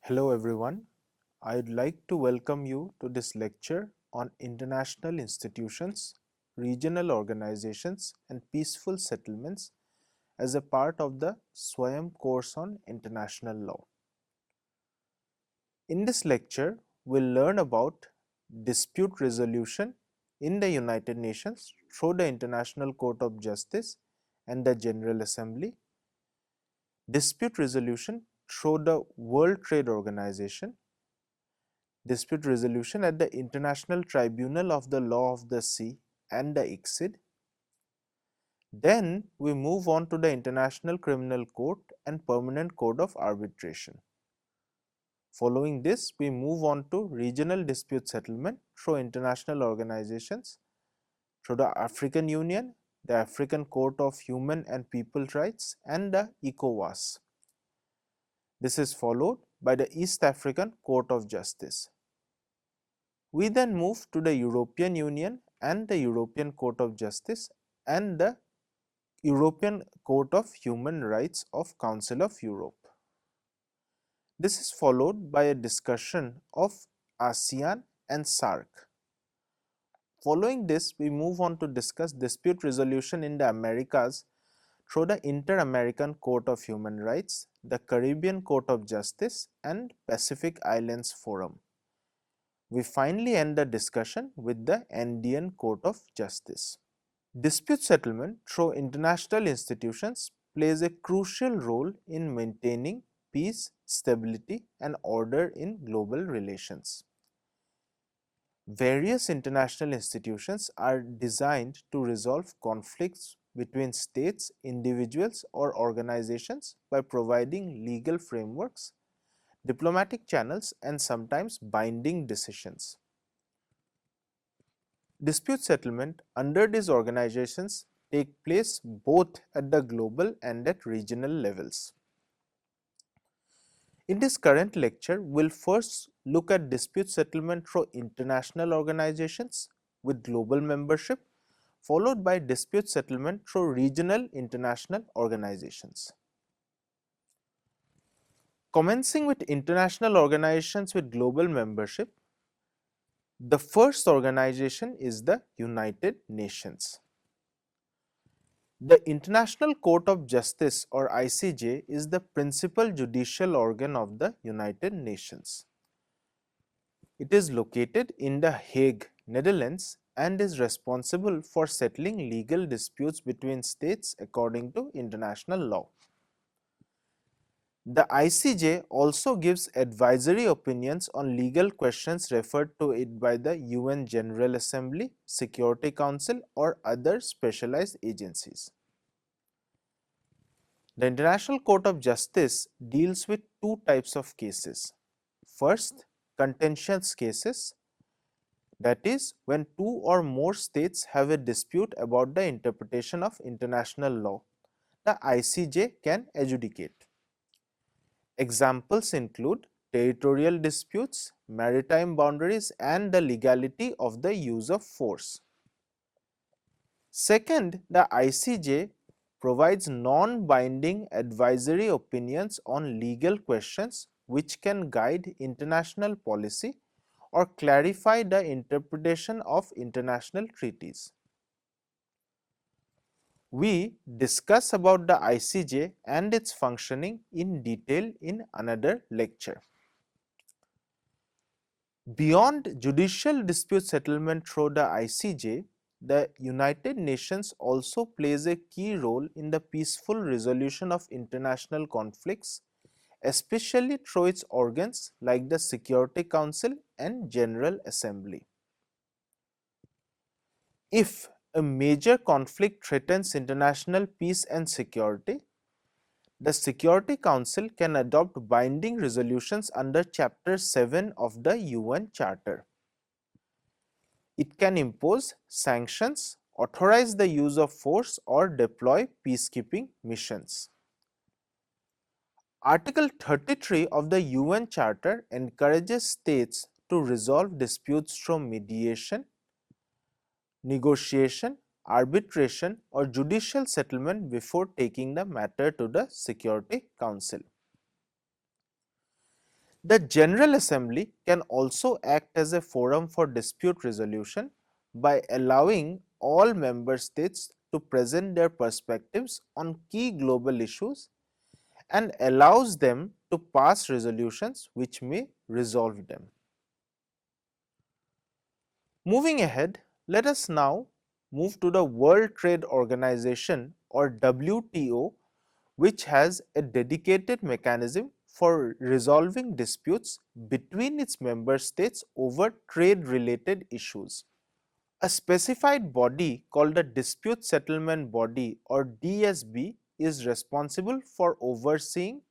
Hello everyone, I would like to welcome you to this lecture on international institutions, regional organizations and peaceful settlements as a part of the Swayam course on international law. In this lecture, we will learn about dispute resolution in the United Nations through the International Court of Justice and the General Assembly, dispute resolution through the World Trade Organization, dispute resolution at the International Tribunal of the Law of the Sea and the ICSID. Then we move on to the International Criminal Court and Permanent Code of Arbitration. Following this, we move on to regional dispute settlement through international organizations, through the African Union, the African Court of Human and People Rights and the ECOWAS. This is followed by the East African Court of Justice. We then move to the European Union and the European Court of Justice and the European Court of Human Rights of Council of Europe. This is followed by a discussion of ASEAN and SAARC. Following this, we move on to discuss dispute resolution in the Americas through the Inter-American Court of Human Rights, the Caribbean Court of Justice and Pacific Islands Forum. We finally end the discussion with the Andean Court of Justice. Dispute settlement through international institutions plays a crucial role in maintaining peace, stability and order in global relations. Various international institutions are designed to resolve conflicts between states, individuals or organizations by providing legal frameworks, diplomatic channels and sometimes binding decisions. Dispute settlement under these organizations take place both at the global and at regional levels. In this current lecture, we will first look at dispute settlement through international organizations with global membership, followed by dispute settlement through regional international organizations. Commencing with international organizations with global membership, the first organization is the United Nations. The International Court of Justice or ICJ is the principal judicial organ of the United Nations. It is located in The Hague, Netherlands and is responsible for settling legal disputes between states according to international law. The ICJ also gives advisory opinions on legal questions referred to it by the UN General Assembly, Security Council or other specialized agencies. The International Court of Justice deals with two types of cases. First, contentious cases, that is, when two or more states have a dispute about the interpretation of international law, the ICJ can adjudicate. Examples include territorial disputes, maritime boundaries and the legality of the use of force. Second, the ICJ provides non-binding advisory opinions on legal questions which can guide international policy or clarify the interpretation of international treaties. We discuss about the ICJ and its functioning in detail in another lecture. Beyond judicial dispute settlement through the ICJ, the United Nations also plays a key role in the peaceful resolution of international conflicts, especially through its organs like the Security Council and General Assembly. If a major conflict threatens international peace and security, the Security Council can adopt binding resolutions under Chapter 7 of the UN Charter. It can impose sanctions, authorize the use of force or deploy peacekeeping missions. Article 33 of the UN Charter encourages states to resolve disputes through mediation, negotiation, arbitration or judicial settlement before taking the matter to the Security Council. The General Assembly can also act as a forum for dispute resolution by allowing all member states to present their perspectives on key global issues and allows them to pass resolutions which may resolve them. Moving ahead, let us now move to the World Trade Organization or WTO, which has a dedicated mechanism for resolving disputes between its member states over trade related issues. A specified body called the Dispute Settlement Body or DSB is responsible for overseeing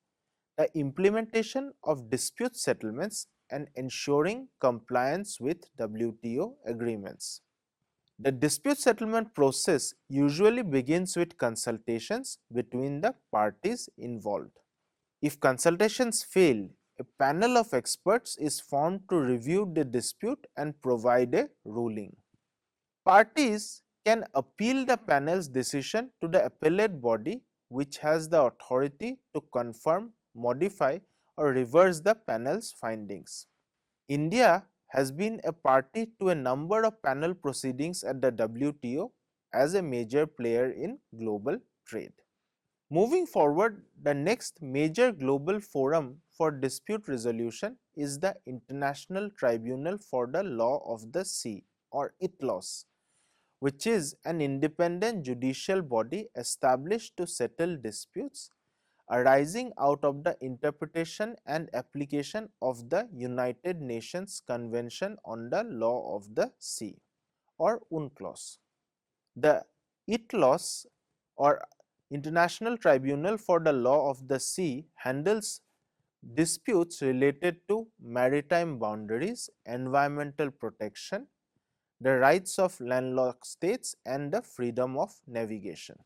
the implementation of dispute settlements and ensuring compliance with WTO agreements. The dispute settlement process usually begins with consultations between the parties involved. If consultations fail, a panel of experts is formed to review the dispute and provide a ruling. Parties can appeal the panel's decision to the appellate body, which has the authority to confirm, modify, or reverse the panel's findings. India has been a party to a number of panel proceedings at the WTO as a major player in global trade. Moving forward, the next major global forum for dispute resolution is the International Tribunal for the Law of the Sea or ITLOS, which is an independent judicial body established to settle disputes arising out of the interpretation and application of the United Nations Convention on the Law of the Sea or UNCLOS. The ITLOS or International Tribunal for the Law of the Sea handles disputes related to maritime boundaries, environmental protection, the rights of landlocked states and the freedom of navigation.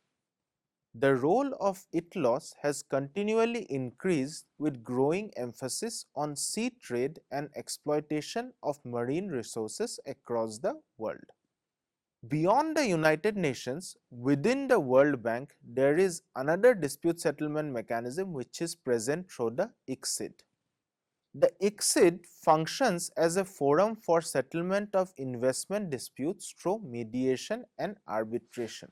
The role of ITLOS has continually increased with growing emphasis on sea trade and exploitation of marine resources across the world. Beyond the United Nations, within the World Bank, there is another dispute settlement mechanism which is present through the ICSID. The ICSID functions as a forum for settlement of investment disputes through mediation and arbitration.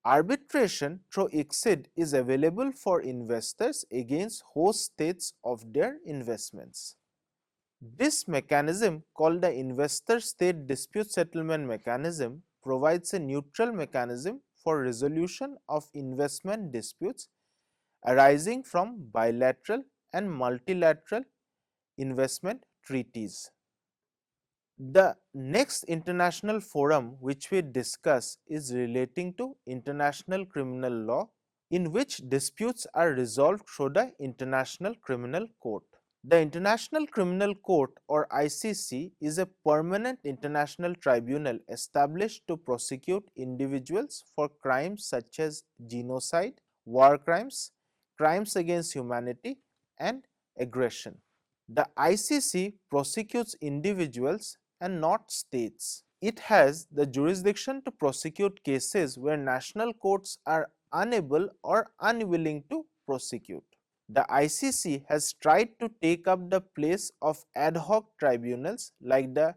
Arbitration through ICSID is available for investors against host states of their investments. This mechanism, called the Investor State Dispute Settlement Mechanism, provides a neutral mechanism for resolution of investment disputes arising from bilateral and multilateral investment treaties. The next international forum which we discuss is relating to international criminal law, in which disputes are resolved through the International Criminal Court. The International Criminal Court or ICC is a permanent international tribunal established to prosecute individuals for crimes such as genocide, war crimes, crimes against humanity and aggression. The ICC prosecutes individuals and not states. It has the jurisdiction to prosecute cases where national courts are unable or unwilling to prosecute. The ICC has tried to take up the place of ad hoc tribunals like the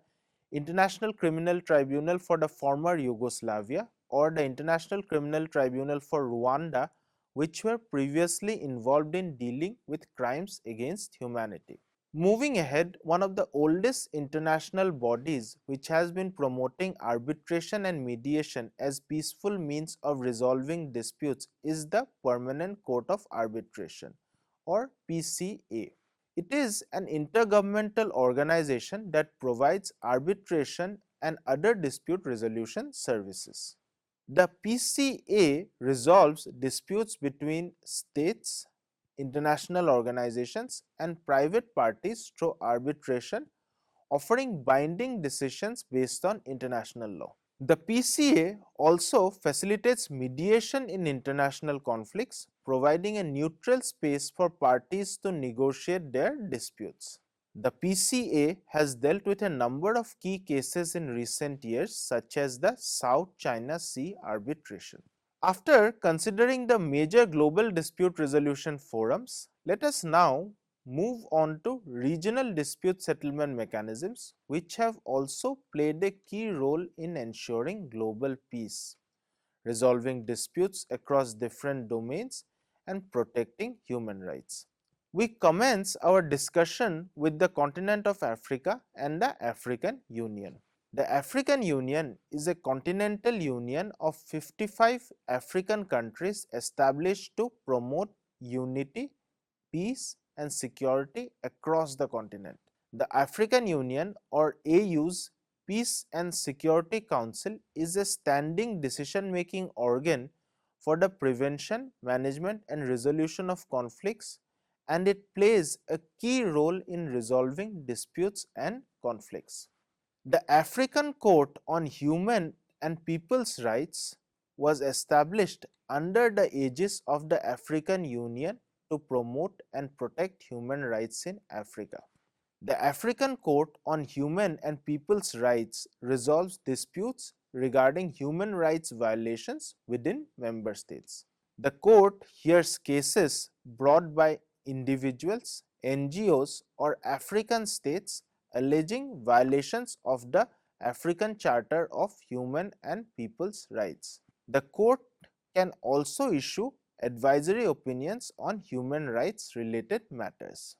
International Criminal Tribunal for the former Yugoslavia or the International Criminal Tribunal for Rwanda, which were previously involved in dealing with crimes against humanity. Moving ahead, one of the oldest international bodies which has been promoting arbitration and mediation as peaceful means of resolving disputes is the Permanent Court of Arbitration or PCA. It is an intergovernmental organization that provides arbitration and other dispute resolution services. The PCA resolves disputes between states, international organizations and private parties through arbitration, offering binding decisions based on international law. The PCA also facilitates mediation in international conflicts, providing a neutral space for parties to negotiate their disputes. The PCA has dealt with a number of key cases in recent years, such as the South China Sea arbitration. After considering the major global dispute resolution forums, let us now move on to regional dispute settlement mechanisms, which have also played a key role in ensuring global peace, resolving disputes across different domains, and protecting human rights. We commence our discussion with the continent of Africa and the African Union. The African Union is a continental union of 55 African countries established to promote unity, peace, and security across the continent. The African Union or AU's Peace and Security Council is a standing decision making organ for the prevention, management, and resolution of conflicts, and it plays a key role in resolving disputes and conflicts. The African Court on Human and People's Rights was established under the aegis of the African Union to promote and protect human rights in Africa. The African Court on Human and People's Rights resolves disputes regarding human rights violations within member states. The court hears cases brought by individuals, NGOs, or African states alleging violations of the African Charter of Human and People's Rights. The court can also issue advisory opinions on human rights related matters.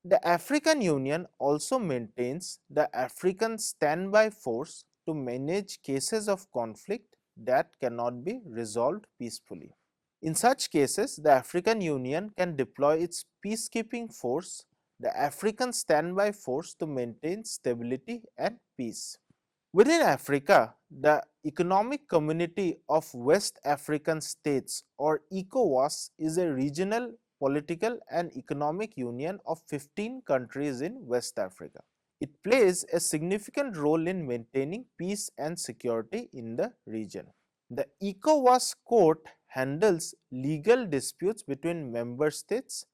The African Union also maintains the African Standby Force to manage cases of conflict that cannot be resolved peacefully. In such cases, the African Union can deploy its peacekeeping force, the African Standby Force, to maintain stability and peace. Within Africa, the Economic Community of West African States or ECOWAS is a regional political and economic union of 15 countries in West Africa. It plays a significant role in maintaining peace and security in the region. The ECOWAS court handles legal disputes between member states,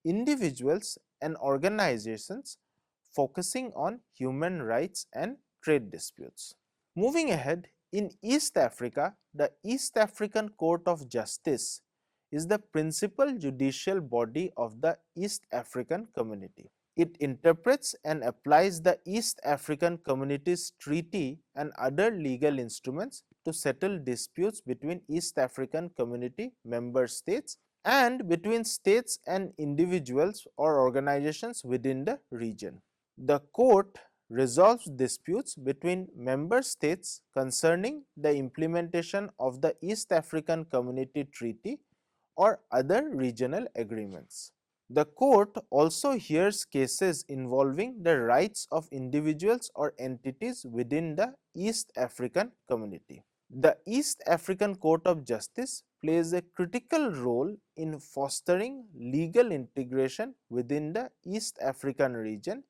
individuals, and organizations, focusing on human rights and trade disputes. Moving ahead, in East Africa, the East African Court of Justice is the principal judicial body of the East African Community. It interprets and applies the East African Community's treaty and other legal instruments to settle disputes between East African Community member states and between states and individuals or organizations within the region. The court resolves disputes between member states concerning the implementation of the East African Community Treaty or other regional agreements. The court also hears cases involving the rights of individuals or entities within the East African Community. The East African Court of Justice plays a critical role in fostering legal integration within the East African region,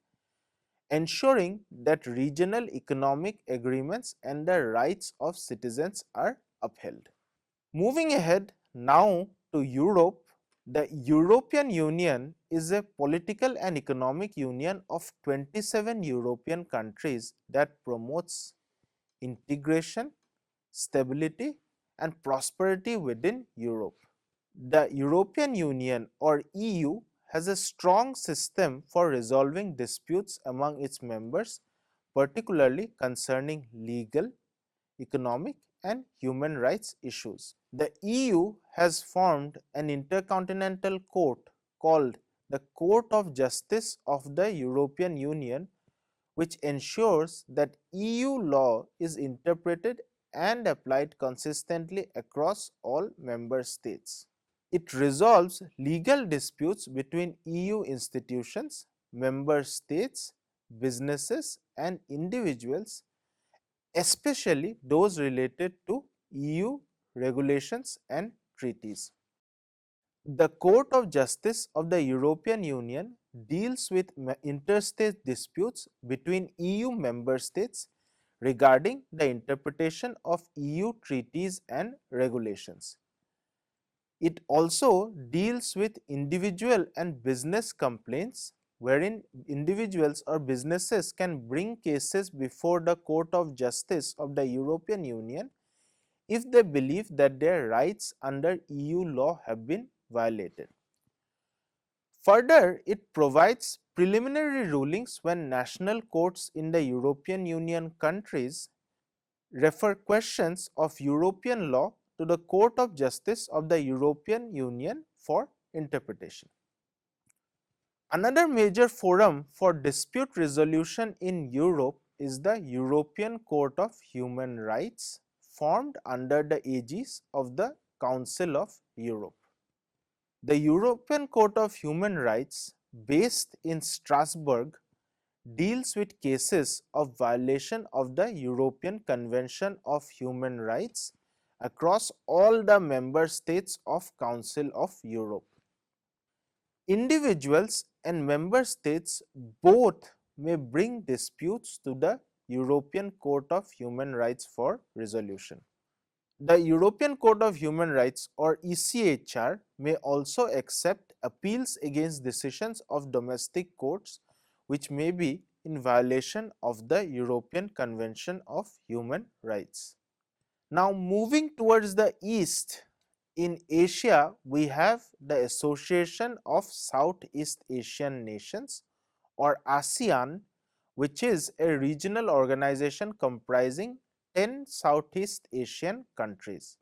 ensuring that regional economic agreements and the rights of citizens are upheld. Moving ahead now to Europe, the European Union is a political and economic union of 27 European countries that promotes integration, stability, and prosperity within Europe. The European Union or EU has a strong system for resolving disputes among its members, particularly concerning legal, economic, and human rights issues. The EU has formed an intercontinental court called the Court of Justice of the European Union, which ensures that EU law is interpreted and applied consistently across all member states. It resolves legal disputes between EU institutions, member states, businesses, and individuals, especially those related to EU regulations and treaties. The Court of Justice of the European Union deals with interstate disputes between EU member states regarding the interpretation of EU treaties and regulations. It also deals with individual and business complaints, wherein individuals or businesses can bring cases before the Court of Justice of the European Union if they believe that their rights under EU law have been violated. Further, it provides preliminary rulings when national courts in the European Union countries refer questions of European law to the Court of Justice of the European Union for interpretation. Another major forum for dispute resolution in Europe is the European Court of Human Rights, formed under the aegis of the Council of Europe. The European Court of Human Rights, based in Strasbourg, deals with cases of violation of the European Convention of Human Rights across all the member states of Council of Europe. Individuals and member states both may bring disputes to the European Court of Human Rights for resolution. The European Court of Human Rights, or ECHR, may also accept appeals against decisions of domestic courts which may be in violation of the European Convention of Human Rights. Now, moving towards the east, in Asia, we have the Association of Southeast Asian Nations, or ASEAN, which is a regional organization comprising 10 Southeast Asian countries.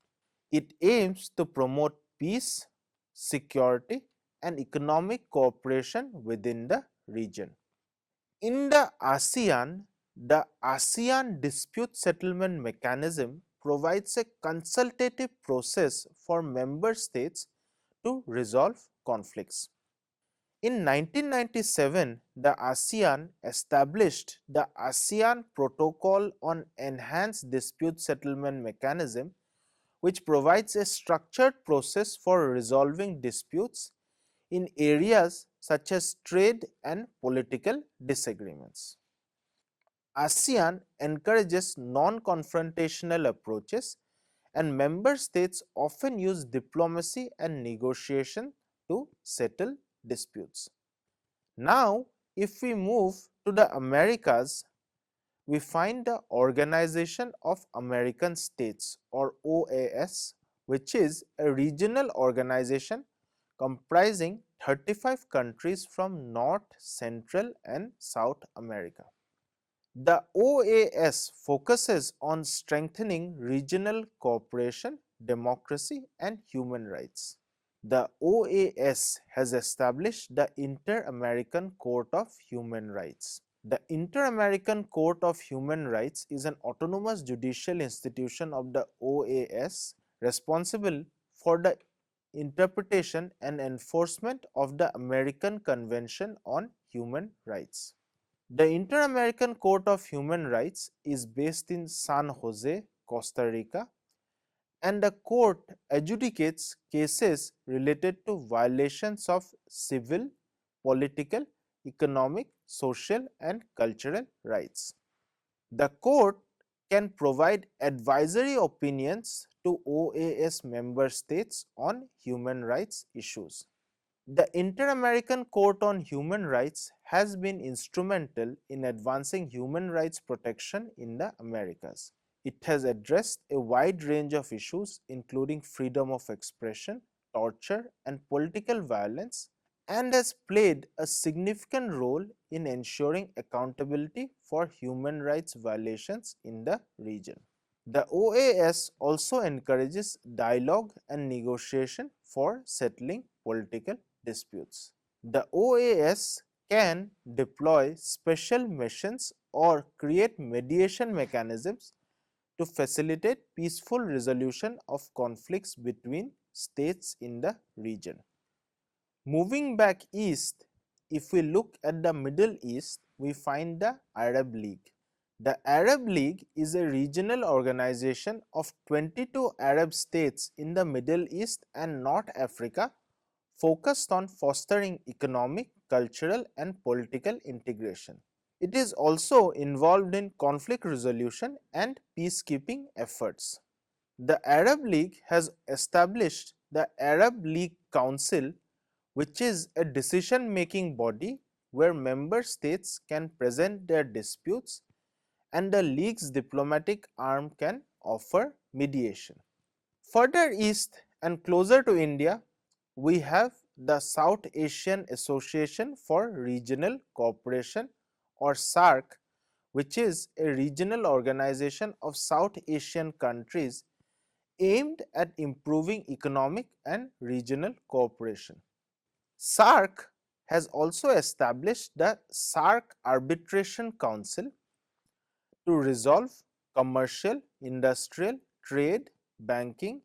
It aims to promote peace, security, and economic cooperation within the region. In the ASEAN Dispute Settlement Mechanism provides a consultative process for member states to resolve conflicts. In 1997, the ASEAN established the ASEAN Protocol on Enhanced Dispute Settlement Mechanism, which provides a structured process for resolving disputes in areas such as trade and political disagreements. ASEAN encourages non-confrontational approaches, and member states often use diplomacy and negotiation to settle disputes. Now, if we move to the Americas, we find the Organization of American States, or OAS, which is a regional organization comprising 35 countries from North, Central, and South America. The OAS focuses on strengthening regional cooperation, democracy, and human rights. The OAS has established the Inter-American Court of Human Rights. The Inter-American Court of Human Rights is an autonomous judicial institution of the OAS responsible for the interpretation and enforcement of the American Convention on Human Rights. The Inter-American Court of Human Rights is based in San Jose, Costa Rica, and the court adjudicates cases related to violations of civil, political, economic, social, and cultural rights. The court can provide advisory opinions to OAS member states on human rights issues. The Inter-American Court on Human Rights has been instrumental in advancing human rights protection in the Americas. It has addressed a wide range of issues including freedom of expression, torture, and political violence, and has played a significant role in ensuring accountability for human rights violations in the region. The OAS also encourages dialogue and negotiation for settling political disputes. The OAS can deploy special missions or create mediation mechanisms to facilitate peaceful resolution of conflicts between states in the region. Moving back east, if we look at the Middle East, we find the Arab League. The Arab League is a regional organization of 22 Arab states in the Middle East and North Africa focused on fostering economic, cultural, and political integration. It is also involved in conflict resolution and peacekeeping efforts. The Arab League has established the Arab League Council, which is a decision-making body where member states can present their disputes and the League's diplomatic arm can offer mediation. Further east and closer to India, we have the South Asian Association for Regional Cooperation, or SAARC, which is a regional organization of South Asian countries aimed at improving economic and regional cooperation. SAARC has also established the SAARC Arbitration Council to resolve commercial, industrial, trade, banking,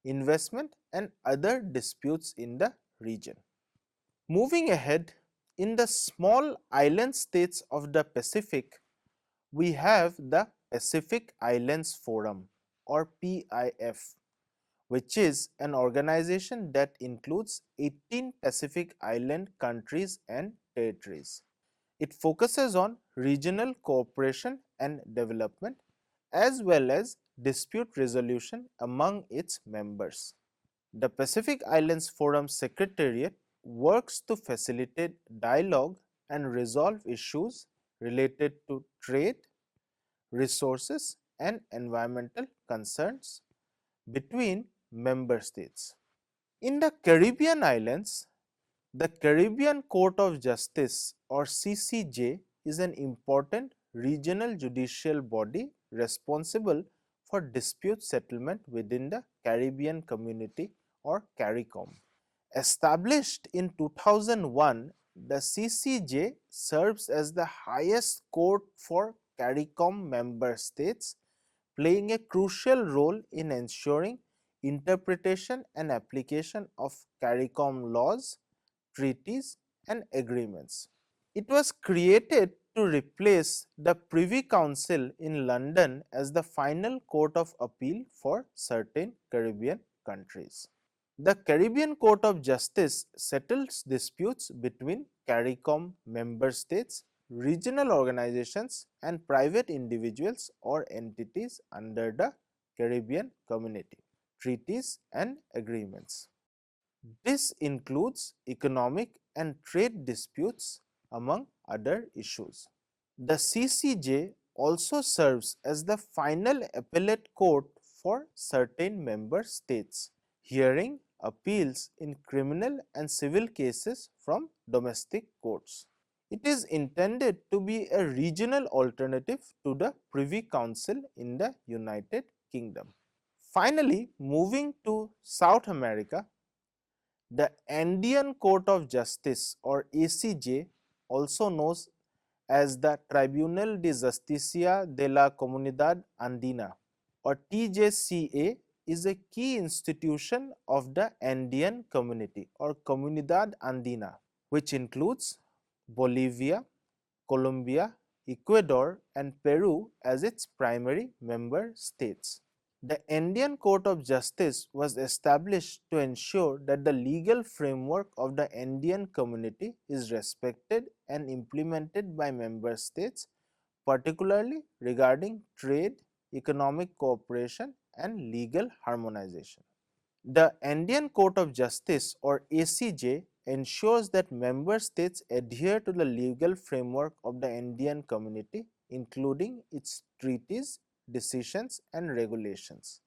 investment and other disputes in the region. Moving ahead, in the small island states of the Pacific, we have the Pacific Islands Forum, or PIF, which is an organization that includes 18 Pacific Island countries and territories. It focuses on regional cooperation and development as well as dispute resolution among its members. The Pacific Islands Forum Secretariat works to facilitate dialogue and resolve issues related to trade, resources and environmental concerns between member states. In the Caribbean islands, the Caribbean Court of Justice, or CCJ, is an important regional judicial body responsible for dispute settlement within the Caribbean Community, or CARICOM. Established in 2001, the CCJ serves as the highest court for CARICOM member states, playing a crucial role in ensuring interpretation and application of CARICOM laws, treaties and agreements. It was created to replace the Privy Council in London as the final court of appeal for certain Caribbean countries. The Caribbean Court of Justice settles disputes between CARICOM member states, regional organizations and private individuals or entities under the Caribbean Community, treaties and agreements. This includes economic and trade disputes among other issues. The CCJ also serves as the final appellate court for certain member states, hearing appeals in criminal and civil cases from domestic courts. It is intended to be a regional alternative to the Privy Council in the United Kingdom. Finally, moving to South America, the Andean Court of Justice, or ACJ, also known as the Tribunal de Justicia de la Comunidad Andina, or TJCA, is a key institution of the Andean community, or Comunidad Andina, which includes Bolivia, Colombia, Ecuador and Peru as its primary member states. The Andean Court of Justice was established to ensure that the legal framework of the Andean community is respected and implemented by member states, particularly regarding trade, economic cooperation and legal harmonization. The Andean Court of Justice, or ACJ, ensures that member states adhere to the legal framework of the Andean community, including its treaties, decisions and regulations.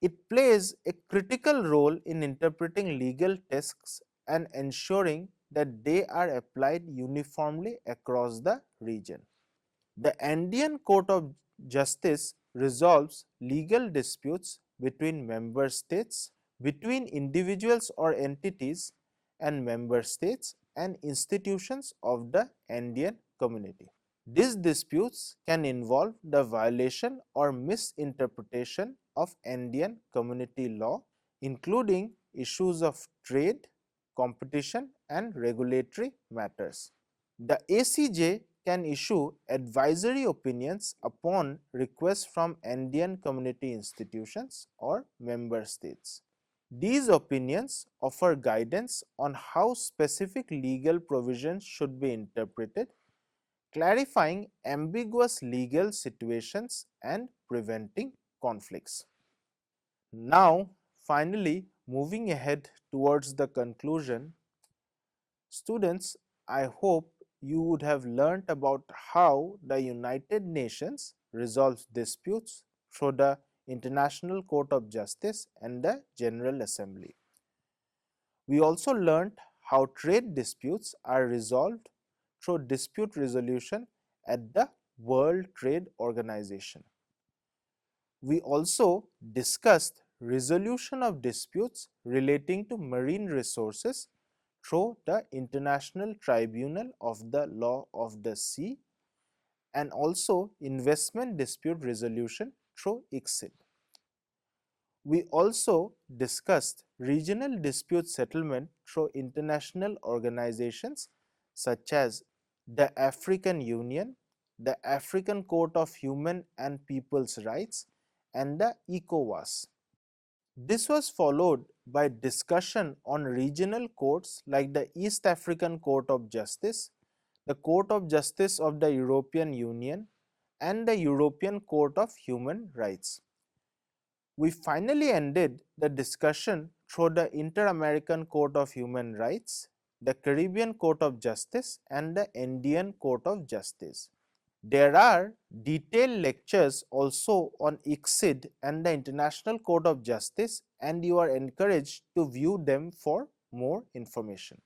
It plays a critical role in interpreting legal texts and ensuring that they are applied uniformly across the region. The Andean Court of Justice resolves legal disputes between member states, between individuals or entities, and member states and institutions of the Andean community. These disputes can involve the violation or misinterpretation of Andean community law, including issues of trade, competition, and regulatory matters. The ACJ can issue advisory opinions upon request from Andean community institutions or member states. These opinions offer guidance on how specific legal provisions should be interpreted, clarifying ambiguous legal situations and preventing conflicts. Now, finally, moving ahead towards the conclusion, students, I hope you would have learnt about how the United Nations resolves disputes through the International Court of Justice and the General Assembly. We also learnt how trade disputes are resolved through dispute resolution at the World Trade Organization. We also discussed resolution of disputes relating to marine resources through the International Tribunal of the Law of the Sea and also investment dispute resolution through ICSID. We also discussed regional dispute settlement through international organizations such as the African Union, the African Court of Human and People's Rights, and the ECOWAS. This was followed by discussion on regional courts like the East African Court of Justice, the Court of Justice of the European Union, and the European Court of Human Rights. We finally ended the discussion through the Inter-American Court of Human Rights, the Caribbean Court of Justice, and the Andean Court of Justice. There are detailed lectures also on ICSID and the International Court of Justice, and you are encouraged to view them for more information.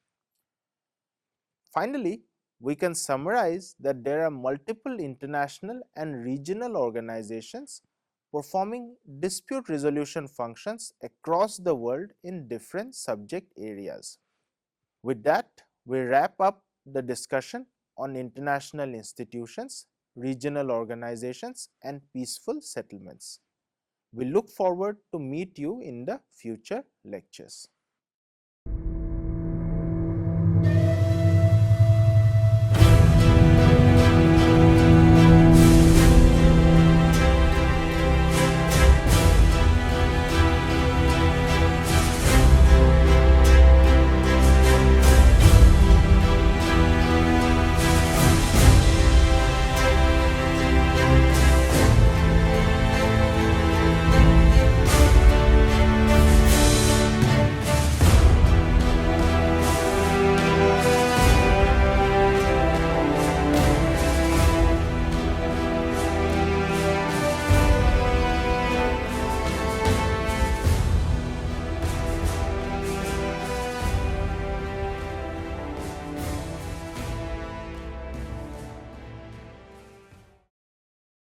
Finally, we can summarize that there are multiple international and regional organizations performing dispute resolution functions across the world in different subject areas. With that, we wrap up the discussion on international institutions, regional organizations, and peaceful settlements. We look forward to meet you in the future lectures.